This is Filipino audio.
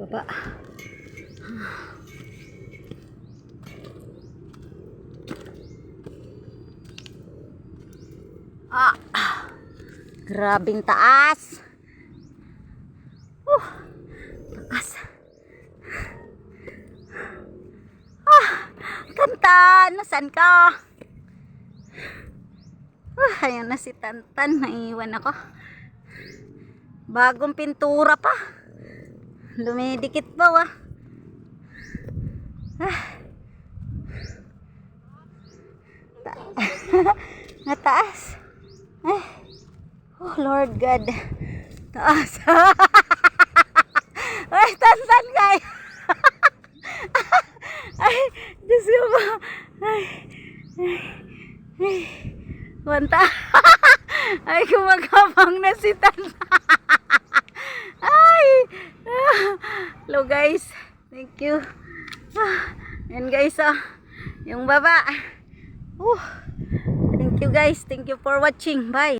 Baba. Grabing taas. Taas. Tantan, nasaan ka? Ayan na si Tantan, naiwan ako. Bagong pintura pa. Dumidikit pa Nataas. Oh Lord God. Taas. Ay, Tantan kay. Ay, Diyos ko ba. Wanta. Ay, kumagabang na si Tantan. Ay. Hello guys. Thank you. Yan guys, yung baba. Thank you guys. Thank you for watching. Bye.